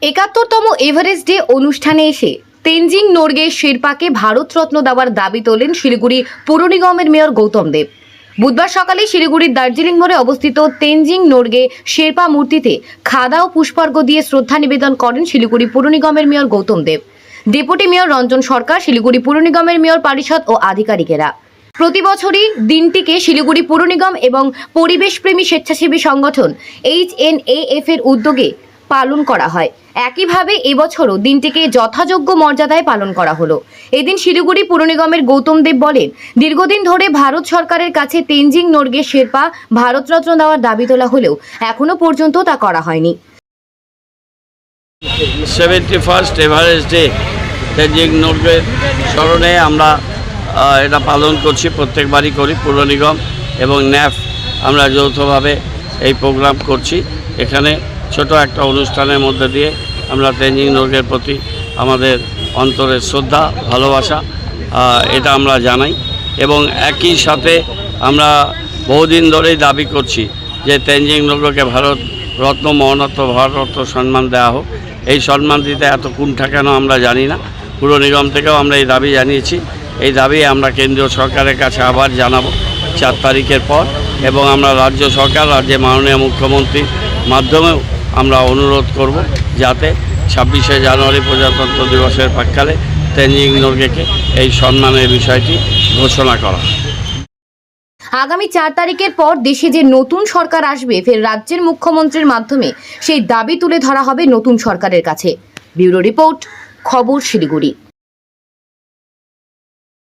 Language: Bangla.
৭১তম এভারেস্ট ডে অনুষ্ঠানে এসে তেনজিং নোরগে শেরপাকে ভারতরত্ন দেওয়ার দাবি তোলেন শিলিগুড়ি পৌর নিগমের মেয়র গৌতম দেব। বুধবার সকালে শিলিগুড়ির দার্জিলিং মোড়ে অবস্থিত তেনজিং নোরগে শেরপা মূর্তিতে খাদা ও পুষ্পার্ঘ্য দিয়ে শ্রদ্ধা নিবেদন করেন শিলিগুড়ি পৌর নিগমের মেয়র গৌতম দেব, ডেপুটি মেয়র রঞ্জন সরকার, শিলিগুড়ি পৌর নিগমের মেয়র পরিষদ ও আধিকারিকেরা। প্রতি বছরই দিনটিকে শিলিগুড়ি পৌর নিগম এবং পরিবেশপ্রেমী স্বেচ্ছাসেবী সংগঠন HNAF এর উদ্যোগে পালন করা হয়। একইভাবে এবছরও দিনটিকে যথাযোগ্য মর্যাদায় পালন করা হলো। এদিন শিলিগুড়ি পৌর নিগমের গৌতম দেব বলেন, দীর্ঘদিন ধরে ভারত সরকারের কাছে তেনজিং নোরগে শেরপা ভারতরত্ন দেওয়ার দাবি তোলা হলেও এখনো পর্যন্ত তা করা হয়নি। 71st এভারেস্ট ডে তেনজিং নোরগের স্মরণে আমরা এটা পালন করছি, প্রত্যেকবারই করি। পৌর নিগম এবং ন্যাফ আমরা যৌথভাবে এই প্রোগ্রাম করছি। এখানে ছোট একটা অনুষ্ঠানের মধ্যে দিয়ে আমরা তেনজিং নোরগের প্রতি আমাদের অন্তরের শ্রদ্ধা, ভালোবাসা এটা আমরা জানাই এবং একই সাথে আমরা বহুদিন ধরেই দাবি করছি যে তেনজিং নোরগেকে ভারত রত্ন, মরণোত্তর ভারতরত্ন সম্মান দেওয়া হোক। এই সম্মান দিতে এত কুণ্ঠা কেন আমরা জানি না। পৌর নিগম থেকেও আমরা এই দাবি জানিয়েছি। এই দাবি আমরা কেন্দ্রীয় সরকারের কাছে আবার জানাবো 4 তারিখের পর, এবং আমরা রাজ্য সরকার, রাজ্যের মাননীয় মুখ্যমন্ত্রীর মাধ্যমেও আমরা অনুরোধ করব যাতে 26শে জানুয়ারি প্রজাতন্ত্র দিবসের প্রাক্কালে তেনজিং নোরগেকে এই সম্মানের বিষয়টি ঘোষণা করা। আগামী 4 তারিখের পর দেশে যে নতুন সরকার আসবে, ফের রাজ্যের মুখ্যমন্ত্রীর মাধ্যমে সেই দাবি তুলে ধরা হবে নতুন সরকারের কাছে। ব্যুরো রিপোর্ট, খবর শিলিগুড়ি।